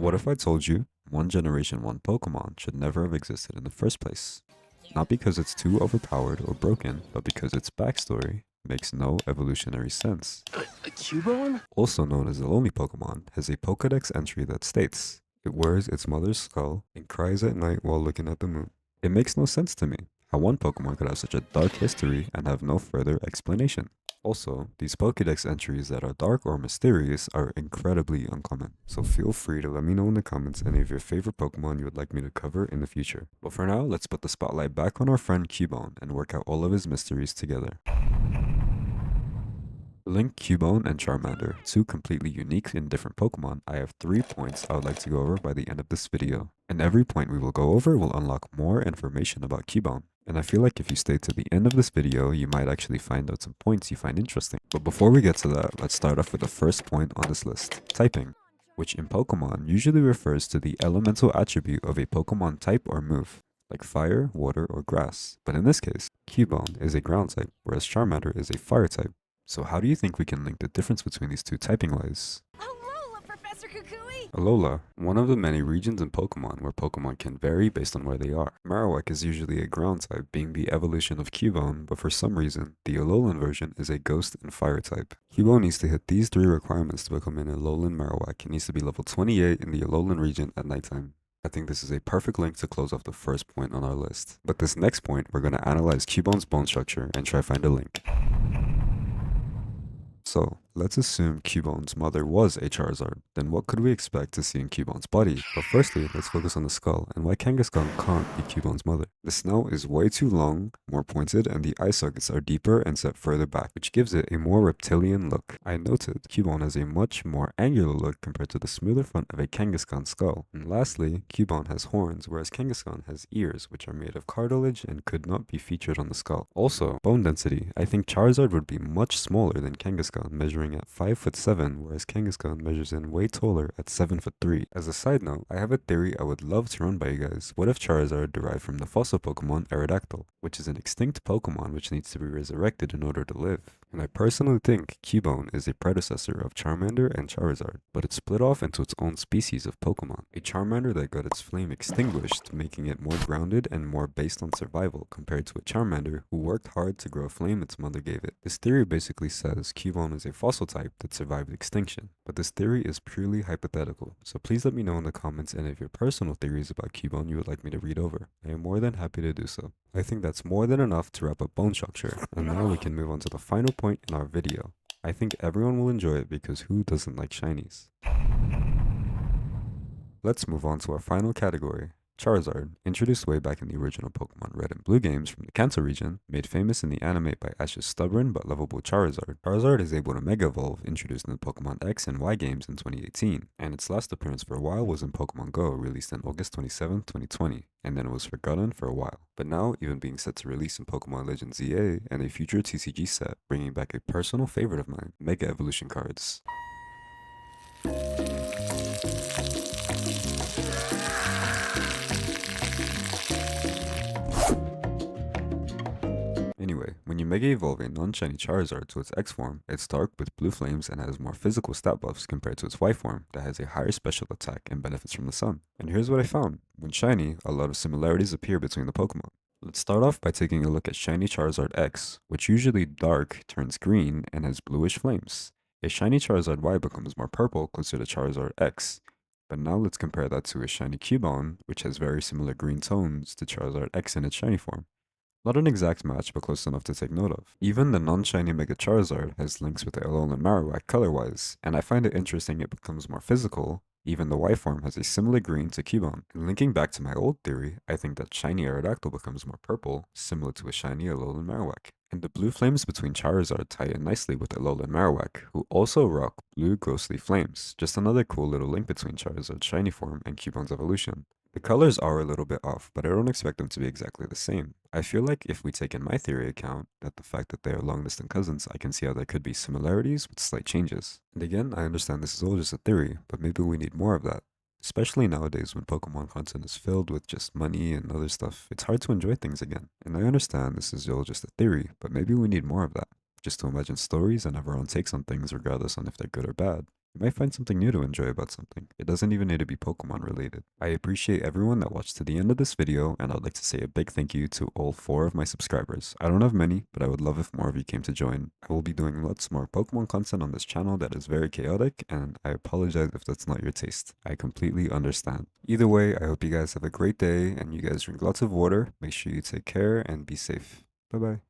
What if I told you one Generation 1 Pokemon should never have existed in the first place? Not because it's too overpowered or broken, but because its backstory makes no evolutionary sense. A Cubone? Also known as the Lonely Pokemon, has a Pokedex entry that states, it wears its mother's skull and cries at night while looking at the moon. It makes no sense to me how one Pokemon could have such a dark history and have no further explanation. Also, these Pokédex entries that are dark or mysterious are incredibly uncommon, so feel free to let me know in the comments any of your favorite Pokemon you would like me to cover in the future. But for now, let's put the spotlight back on our friend Cubone and work out all of his mysteries together. Link, Cubone, and Charmander, two completely unique and different Pokemon. I have 3 points I would like to go over by the end of this video. And every point we will go over will unlock more information about Cubone. And I feel like if you stay to the end of this video, you might actually find out some points you find interesting. But before we get to that, let's start off with the first point on this list, typing, which in Pokemon usually refers to the elemental attribute of a Pokemon type or move, like fire, water, or grass. But in this case, Cubone is a ground type, whereas Charmander is a fire type. So how do you think we can link the difference between these two typing-wise? Alola, Professor Kukui! Alola, one of the many regions in Pokemon where Pokemon can vary based on where they are. Marowak is usually a ground type, being the evolution of Cubone, but for some reason, the Alolan version is a ghost and fire type. Cubone needs to hit these 3 requirements to become an Alolan Marowak. It needs to be level 28 in the Alolan region at nighttime. I think this is a perfect link to close off the first point on our list. But this next point, we're going to analyze Cubone's bone structure and try find a link. So, let's assume Cubone's mother was a Charizard, then what could we expect to see in Cubone's body? But firstly, let's focus on the skull and why Kangaskhan can't be Cubone's mother. The snout is way too long, more pointed, and the eye sockets are deeper and set further back, which gives it a more reptilian look. I noted Cubone has a much more angular look compared to the smoother front of a Kangaskhan skull. And lastly, Cubone has horns, whereas Kangaskhan has ears, which are made of cartilage and could not be featured on the skull. Also, bone density. I think Charizard would be much smaller than Kangaskhan, measuring at 5'7", whereas Kangaskhan measures in way taller at 7'3". As a side note, I have a theory I would love to run by you guys. What if Charizard derived from the fossil Pokemon Aerodactyl, which is an extinct Pokemon which needs to be resurrected in order to live? And I personally think Cubone is a predecessor of Charmander and Charizard, but it split off into its own species of Pokemon. A Charmander that got its flame extinguished, making it more grounded and more based on survival, compared to a Charmander who worked hard to grow a flame its mother gave it. This theory basically says Cubone is a fossil type that survived extinction, but this theory is purely hypothetical, so please let me know in the comments any of your personal theories about Cubone you would like me to read over. I am more than happy to do so. I think that's more than enough to wrap up bone structure, and now we can move on to the final point in our video. I think everyone will enjoy it because who doesn't like shinies? Let's move on to our final category. Charizard, introduced way back in the original Pokemon Red and Blue games from the Kanto region, made famous in the anime by Ash's stubborn but lovable Charizard. Charizard is able to Mega Evolve, introduced in the Pokemon X and Y games in 2018, and its last appearance for a while was in Pokemon Go, released on August 27, 2020, and then it was forgotten for a while. But now, even being set to release in Pokemon Legends ZA and a future TCG set, bringing back a personal favorite of mine, Mega Evolution cards. Anyway, when you Mega Evolve a non-shiny Charizard to its X form, it's dark with blue flames and has more physical stat buffs compared to its Y form that has a higher special attack and benefits from the sun. And here's what I found. When shiny, a lot of similarities appear between the Pokemon. Let's start off by taking a look at shiny Charizard X, which usually dark turns green and has bluish flames. A shiny Charizard Y becomes more purple closer to Charizard X. But now let's compare that to a shiny Cubone, which has very similar green tones to Charizard X in its shiny form. Not an exact match, but close enough to take note of. Even the non-shiny Mega Charizard has links with the Alolan Marowak color-wise, and I find it interesting it becomes more physical. Even the Y form has a similar green to Cubone. And linking back to my old theory, I think that shiny Aerodactyl becomes more purple, similar to a shiny Alolan Marowak. And the blue flames between Charizard tie in nicely with Alolan Marowak, who also rock blue ghostly flames. Just another cool little link between Charizard's shiny form and Cubone's evolution. The colors are a little bit off, but I don't expect them to be exactly the same. I feel like if we take in my theory account, that the fact that they are long-distant cousins, I can see how there could be similarities with slight changes. And again, I understand this is all just a theory, but maybe we need more of that. Especially nowadays when Pokemon content is filled with just money and other stuff, it's hard to enjoy things again. And I understand this is all just a theory, but maybe we need more of that. Just to imagine stories and have our own takes on things regardless on if they're good or bad. You might find something new to enjoy about something. It doesn't even need to be Pokemon related. I appreciate everyone that watched to the end of this video, and I'd like to say a big thank you to all 4 of my subscribers. I don't have many, but I would love if more of you came to join. I will be doing lots more Pokemon content on this channel that is very chaotic, and I apologize if that's not your taste. I completely understand. Either way, I hope you guys have a great day, and you guys drink lots of water. Make sure you take care and be safe. Bye bye.